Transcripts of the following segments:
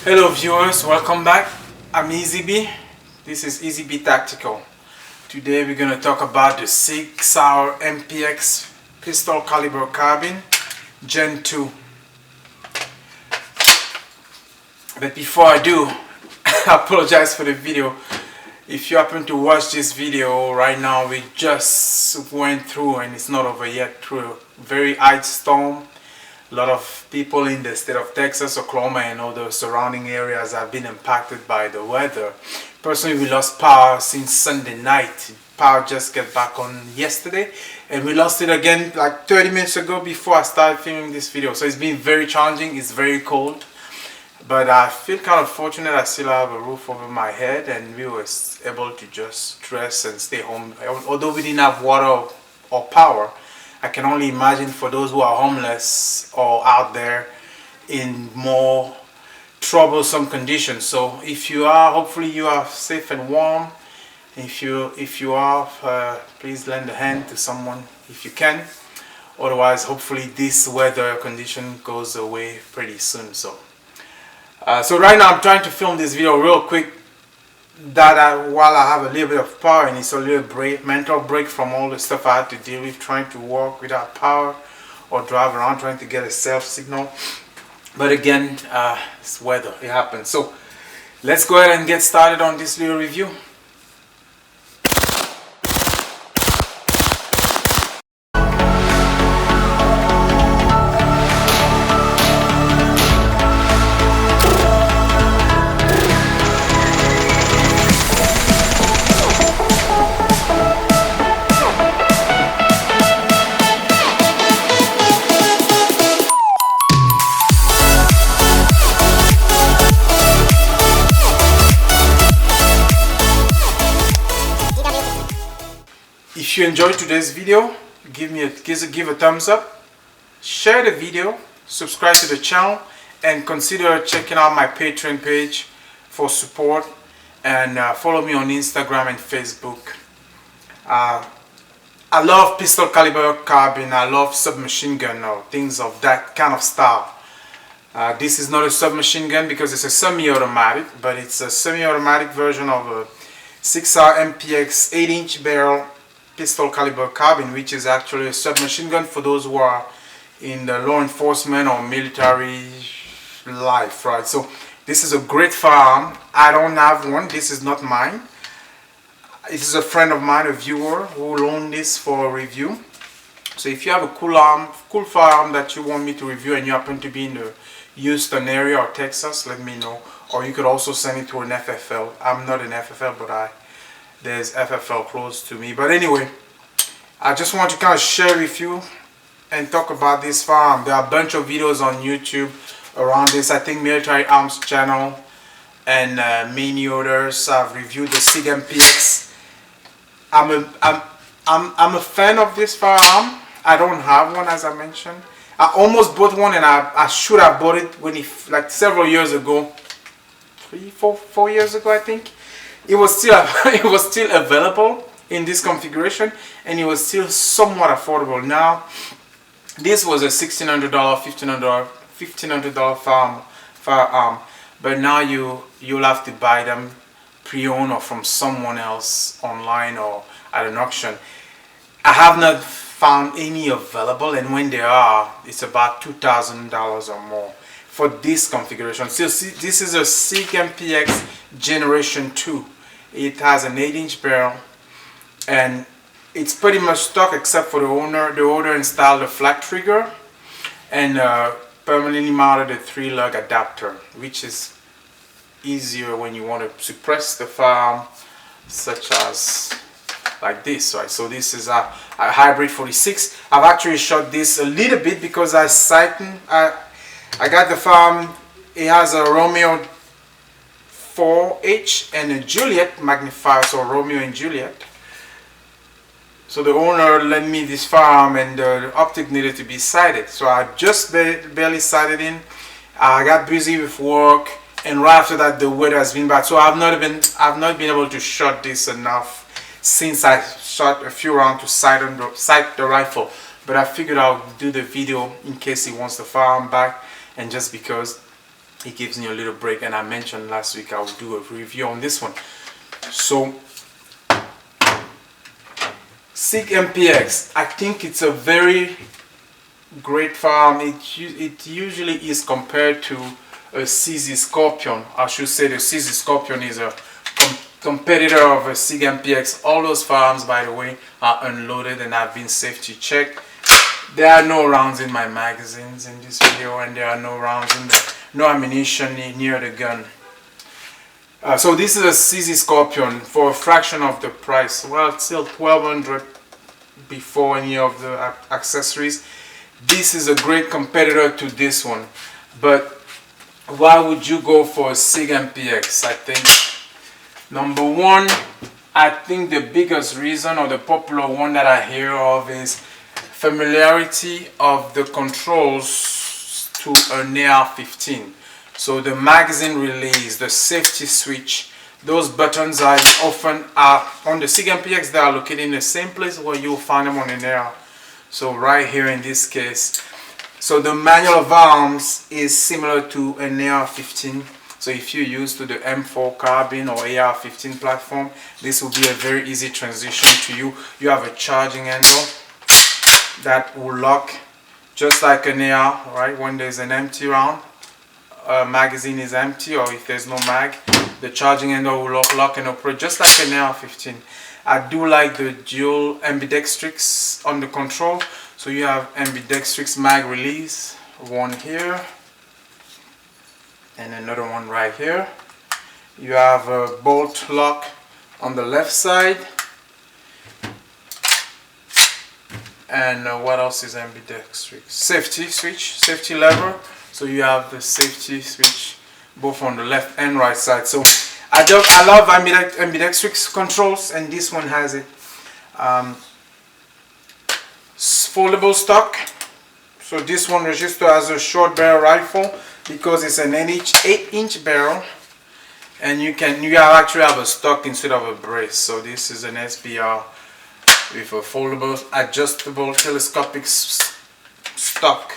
Hello viewers, welcome back. I'm EasyB. This is EasyB Tactical. Today we're going to talk about the Sig Sauer MPX pistol caliber carbine Gen 2. But before I do, I apologize for the video. If you happen to watch this video right now, we just went through, and it's not over yet, through a very ice storm. A lot of people in the state of Texas, Oklahoma, and all the surrounding areas have been impacted by the weather. Personally, we lost power since Sunday night. Power just got back on yesterday, and we lost it again like 30 minutes ago before I started filming this video. So it's been very challenging. It's very cold, but I feel kind of fortunate. I still have a roof over my head, and we were able to just dress and stay home. Although we didn't have water or power, I can only imagine for those who are homeless or out there in more troublesome conditions. So if you are, hopefully you are safe and warm. If you are, please lend a hand to someone if you can. Otherwise, hopefully this weather condition goes away pretty soon. So right now I'm trying to film this video real quick, while I have a little bit of power, and it's a little mental break from all the stuff I had to deal with trying to walk without power or drive around trying to get a self signal. But again, it's weather, it happens. So let's go ahead and get started on this little review. If you enjoyed today's video, give a thumbs up, share the video, subscribe to the channel, and consider checking out my Patreon page for support, and follow me on Instagram and Facebook. I love pistol caliber carbine. I love submachine gun or things of that kind of style. This is not a submachine gun because it's a semi-automatic, but it's a semi-automatic version of a Sig Sauer MPX 8-inch barrel pistol caliber carbine, which is actually a submachine gun for those who are in the law enforcement or military life, right? So this is a great firearm. I don't have one. This is not mine. This is a friend of mine, a viewer, who loaned this for a review. So if you have a cool firearm that you want me to review and you happen to be in the Houston area or Texas, let me know. Or you could also send it to an FFL. I'm not an FFL, but there's FFL close to me. But anyway, I just want to kind of share with you and talk about this firearm. There are a bunch of videos on YouTube around this. I think Military Arms channel and many others have reviewed the Sig MPX. I'm a fan of this firearm. I don't have one, as I mentioned. I almost bought one, and I should have bought it when like several years ago, 4 years ago, I think. It was still available in this configuration, and it was still somewhat affordable. Now this was a $1,600, $1,500 firearm, but now you'll have to buy them pre-owned or from someone else online or at an auction. I have not found any available, and when there are, it's about $2,000 or more for this configuration. So this is a Sig MPX Generation 2. It has an 8-inch barrel, and it's pretty much stock except for the owner. The owner installed a flat trigger and permanently mounted a 3-lug adapter, which is easier when you want to suppress the firearm, such as like this, right? So this is a hybrid 46. I've actually shot this a little bit because I got the firearm. It has a Romeo 4H and a Juliet magnifier, so Romeo and Juliet. So the owner lent me this firearm, and the optic needed to be sighted. So I just barely sighted in. I got busy with work, and right after that the weather has been bad. So I've not been able to shot this enough since I shot a few rounds to sight the rifle. But I figured I'll do the video in case he wants the firearm back, and just because it gives me a little break, and I mentioned last week I will do a review on this one. So Sig MPX, I think it's a very great farm. It usually is compared to a CZ Scorpion. I should say the CZ Scorpion is a competitor of a Sig MPX. All those farms, by the way, are unloaded and have been safety checked. There are no rounds in my magazines in this video, and there are no rounds in the no ammunition near the gun. So this is a CZ Scorpion for a fraction of the price. Well, it's still $1,200 before any of the accessories. This is a great competitor to this one. But why would you go for a Sig MPX? I think number one, I think the biggest reason, or the popular one that I hear of, is familiarity of the controls to an AR-15. So the magazine release, the safety switch, those buttons are often on the Sig MPX. They are located in the same place where you'll find them on an AR. So right here in this case. So the manual of arms is similar to an AR-15. So if you're used to the M4 carbine or AR-15 platform, this will be a very easy transition to you. You have a charging handle that will lock just like an AR, right? When there's an empty round, magazine is empty, or if there's no mag, the charging handle will lock and operate just like an AR-15. I do like the dual ambidextrix on the control. So you have ambidextrix mag release, one here and another one right here. You have a bolt lock on the left side. And what else is ambidextrix? Safety switch, safety lever. So you have the safety switch both on the left and right side. So I love ambidextrix controls, and this one has it. Foldable stock. So this one registers as a short barrel rifle because it's an 8-inch barrel, and you actually have a stock instead of a brace. So this is an SBR with a foldable, adjustable, telescopic stock.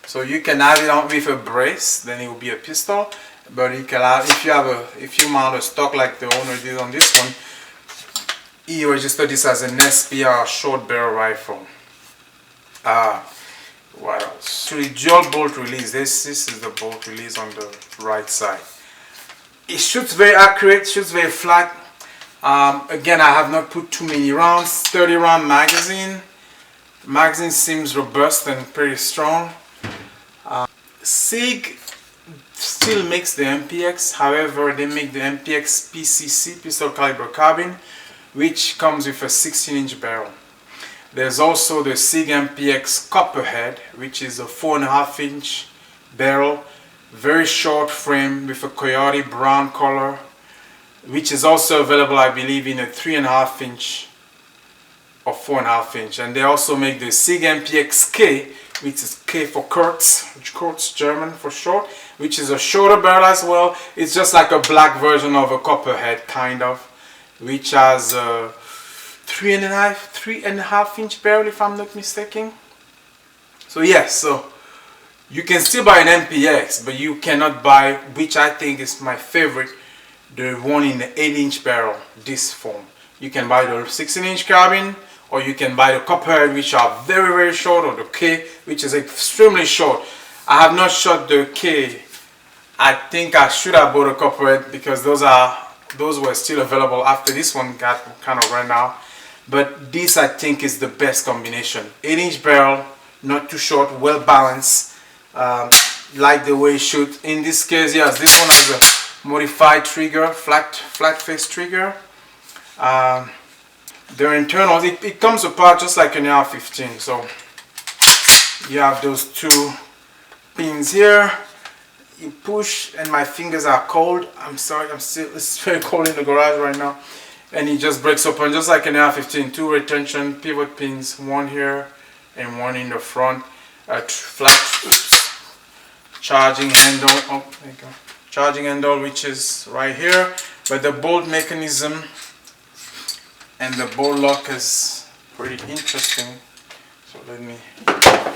So you can have it on with a brace, then it will be a pistol. But you can have, if you mount a stock like the owner did on this one, he registered this as an SBR short barrel rifle. What else? Actually, dual bolt release. This is the bolt release on the right side. It shoots very accurate, shoots very flat. Again, I have not put too many rounds. 30 round magazine. The magazine seems robust and pretty strong. Sig still makes the MPX, however they make the MPX PCC, pistol caliber carbine, which comes with a 16-inch barrel. There's also the Sig MPX Copperhead, which is a 4.5-inch barrel, very short frame with a coyote brown color, which is also available, I believe, in a 3.5-inch or 4.5-inch. And they also make the Sig MPX K, which is K for Kurz, German for short, which is a shorter barrel as well. It's just like a black version of a Copperhead, kind of, which has a 3.5-inch barrel, if I'm not mistaken. So yes, so you can still buy an MPX, but you cannot buy, which I think is my favorite, the one in the 8-inch barrel, this form. You can buy the 16-inch carbine, or you can buy the Copperhead, which are very, very short, or the K, which is extremely short. I have not shot the K. I think I should have bought a Copperhead because those were still available after this one got kind of ran out. But this, I think, is the best combination. 8-inch barrel, not too short, well balanced. Like the way it shoots. In this case, yes, this one has a modified trigger, flat face trigger. The internals, it comes apart just like an AR-15. So you have those two pins here. You push, and my fingers are cold. I'm sorry, it's very cold in the garage right now. And it just breaks open just like an AR-15. Two retention pivot pins, one here and one in the front. Charging handle. Oh, there you go. Charging handle, which is right here. But the bolt mechanism and the bolt lock is pretty interesting. So let me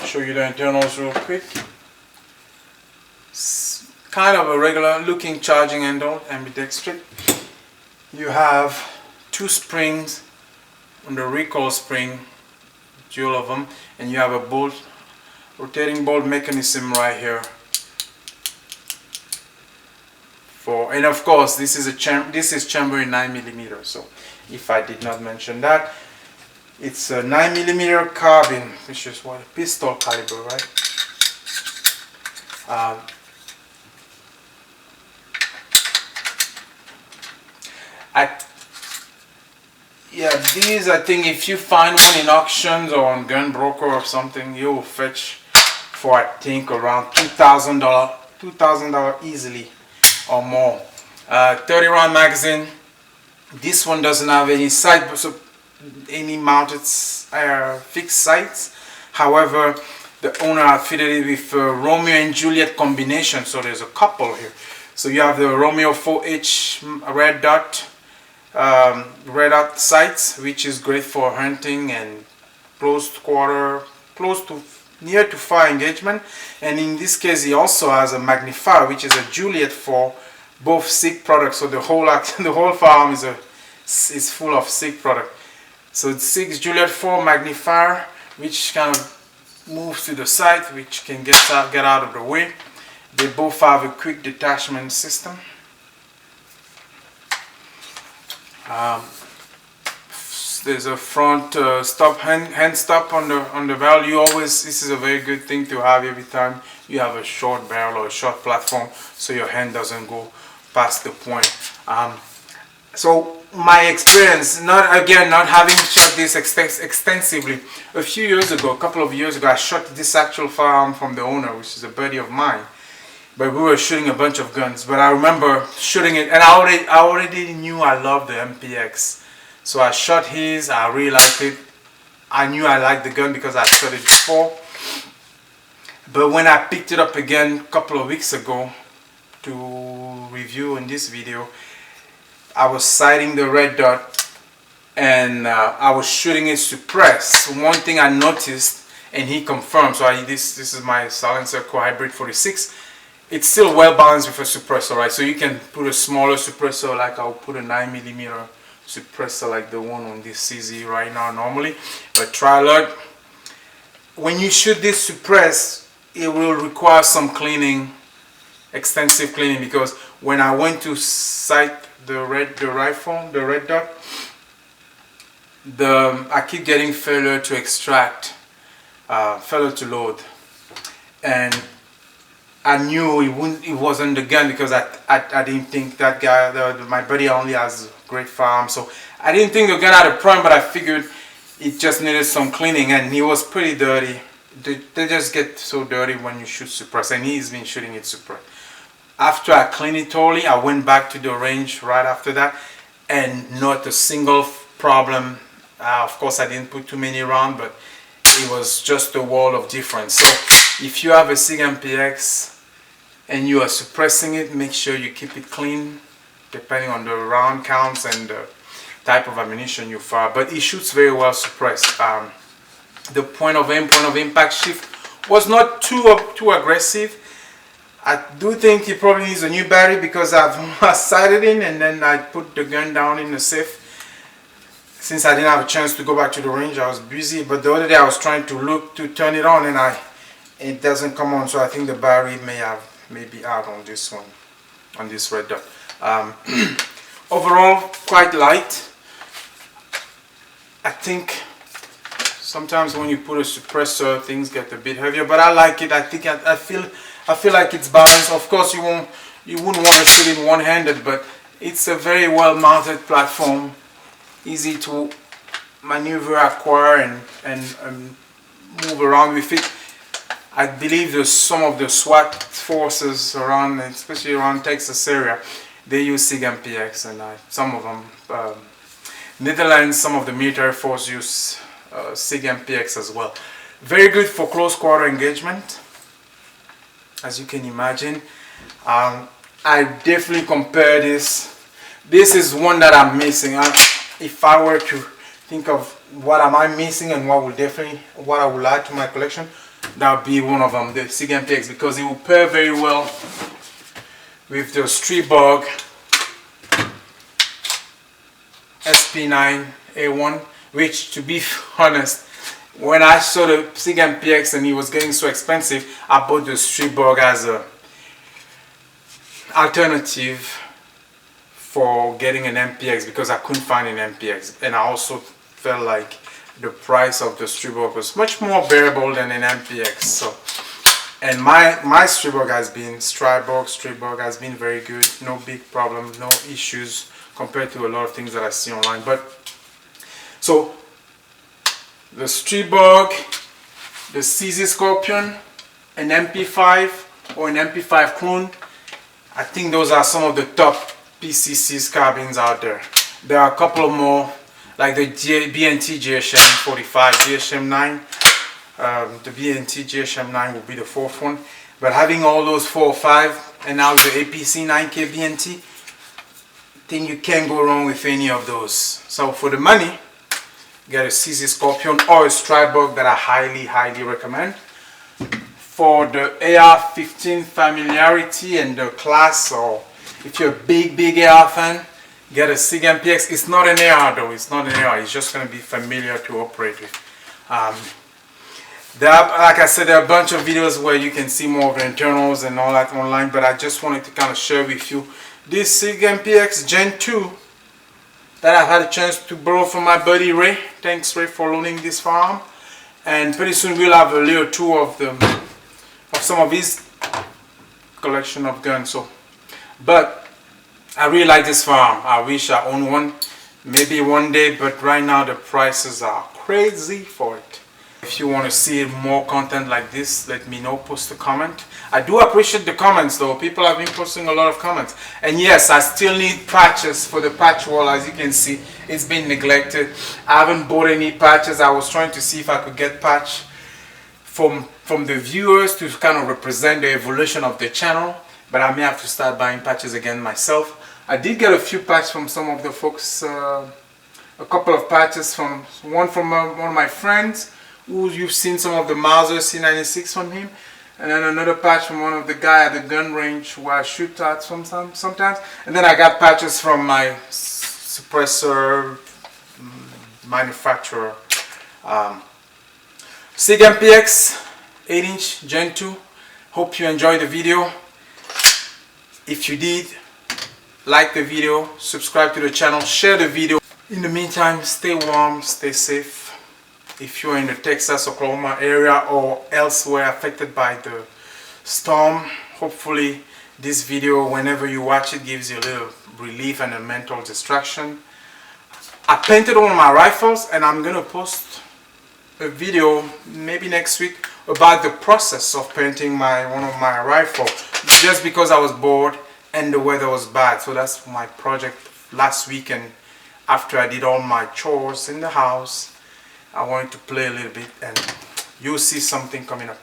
show you the internals real quick. kind of a regular looking charging handle, ambidextrous. You have two springs on the recoil spring, dual of them, and you have a bolt, rotating bolt mechanism right here. And of course, this is chamber in 9mm. So, if I did not mention that, it's a 9mm carbine, which is what, a pistol caliber, right? These, I think if you find one in auctions or on Gun Broker or something, you will fetch for, I think, around $2,000 easily or more. 30 round magazine. This one doesn't have any sight, so any mounted fixed sights. However, the owner had fitted it with a Romeo and Juliet combination, so there's a couple here. So you have the Romeo 4H red dot sights, which is great for hunting and near to far engagement. And in this case, he also has a magnifier, which is a Juliet for both Sig products. So the whole firearm is full of Sig product. So it's Sig's Juliet 4 magnifier, which kind of moves to the side, which can get out of the way. They both have a quick detachment system. There's a front hand stop on the barrel. This is a very good thing to have every time you have a short barrel or a short platform, so your hand doesn't go past the point. So my experience, not having shot this extensively, a couple of years ago, I shot this actual firearm from the owner, which is a buddy of mine. But we were shooting a bunch of guns. But I remember shooting it, and I already knew I loved the MPX. So I shot his. I really liked it. I knew I liked the gun because I shot it before. But when I picked it up again a couple of weeks ago to review in this video, I was sighting the red dot, and I was shooting it suppressed. One thing I noticed, and he confirmed. So this is my silencer Hybrid 46. It's still well balanced with a suppressor, right? So you can put a smaller suppressor, like I'll put a 9mm suppressor like the one on this CZ right now normally. But try alert. When you shoot this suppressed, it will require some cleaning, extensive cleaning, because when I went to sight the red dot, I keep getting failure to extract, failure to load, and I knew it wasn't the gun because I didn't think that guy, my buddy only has great firearms, so I didn't think the gun had a problem, but I figured it just needed some cleaning, and he was pretty dirty. They just get so dirty when you shoot suppressed, and he's been shooting it suppressed. After I cleaned it totally, I went back to the range right after that, and not a single problem. Of course, I didn't put too many rounds, but it was just a world of difference. So if you have a Sig MPX and you are suppressing it, make sure you keep it clean, depending on the round counts and the type of ammunition you fire. But it shoots very well suppressed. The point of impact shift was not too aggressive. I do think he probably needs a new battery because I've sighted in and then I put the gun down in the safe. Since I didn't have a chance to go back to the range, I was busy. But the other day I was trying to turn it on, and it doesn't come on. So I think the battery may be out on this one, on this red dot. Overall, quite light. I think sometimes when you put a suppressor, things get a bit heavier, but I like it. I feel like it's balanced. Of course, you wouldn't want to shoot it one-handed, but it's a very well-mounted platform, easy to maneuver, acquire, and move around with it. I believe there's some of the SWAT forces around, especially around Texas area, they use Sig MPX, and some of them, Netherlands, some of the military force use Sig MPX as well. Very good for close quarter engagement, as you can imagine. I definitely compare this. This is one that I'm missing. If I were to think of what am I missing and what I would add to my collection, that would be one of them, the Sig MPX, because it will pair very well with the Streetbug SP9A1, which, to be honest, when I saw the Sig MPX and it was getting so expensive, I bought the Streetbug as a alternative for getting an MPX because I couldn't find an MPX, and I also felt like the price of the Streetbug was much more bearable than an MPX. So, and my Streetbug has been Streetbug has been very good, no big problem, no issues compared to a lot of things that I see online. But so the Streetbug, the CZ Scorpion, an MP5 or an MP5 clone, I think those are some of the top PCC carbines out there. There are a couple more, like the BNT GSM 45, GSM 9. The BNT GSM 9 will be the fourth one. But having all those 4 or 5, and now the APC 9K BNT, I think you can't go wrong with any of those. So for the money, get a CZ Scorpion or a Streetbug that I highly recommend. For the AR-15 familiarity and the class, or if you're a big AR fan, get a Sig MPX. It's not an AR though, it's not an AR, it's just going to be familiar to operate with. Like I said, there are a bunch of videos where you can see more of the internals and all that online, but I just wanted to kind of share with you this Sig MPX Gen 2 that I've had a chance to borrow from my buddy Ray. Thanks Ray for loaning this firearm, and pretty soon we'll have a little tour of some of his collection of guns. So, but I really like this firearm. I wish I owned one, maybe one day, but right now the prices are crazy for it. If you want to see more content like this, let me know, post a comment. I do appreciate the comments though. People have been posting a lot of comments. And yes, I still need patches for the patch wall. As you can see, it's been neglected. I haven't bought any patches. I was trying to see if I could get patch from the viewers to kind of represent the evolution of the channel, but I may have to start buying patches again myself. I did get a few patches from some of the folks, a couple of patches from one of my friends who you've seen some of the Mauser C96 from him, and then another patch from one of the guy at the gun range who I shoot at sometimes, and then I got patches from my suppressor manufacturer. Sig MPX 8-inch Gen 2. Hope you enjoyed the video. If you did, like the video, subscribe to the channel, share the video. In the meantime, stay warm, stay safe. If you're in the Texas, Oklahoma area or elsewhere affected by the storm, hopefully this video, whenever you watch it, gives you a little relief and a mental distraction. I painted all my rifles, and I'm gonna post a video maybe next week about the process of painting one of my rifles, just because I was bored and the weather was bad. So that's my project last weekend. After I did all my chores in the house, I wanted to play a little bit, and you'll see something coming up.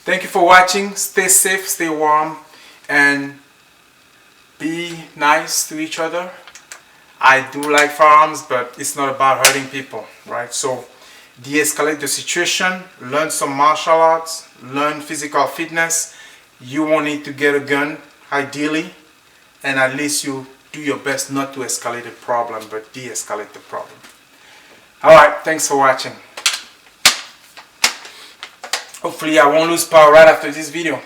Thank you for watching. Stay safe, stay warm, and be nice to each other. I do like firearms, but it's not about hurting people, right? So de-escalate the situation, learn some martial arts, learn physical fitness. You won't need to get a gun, ideally, and at least you do your best not to escalate the problem, but de-escalate the problem. Alright, thanks for watching. Hopefully I won't lose power right after this video.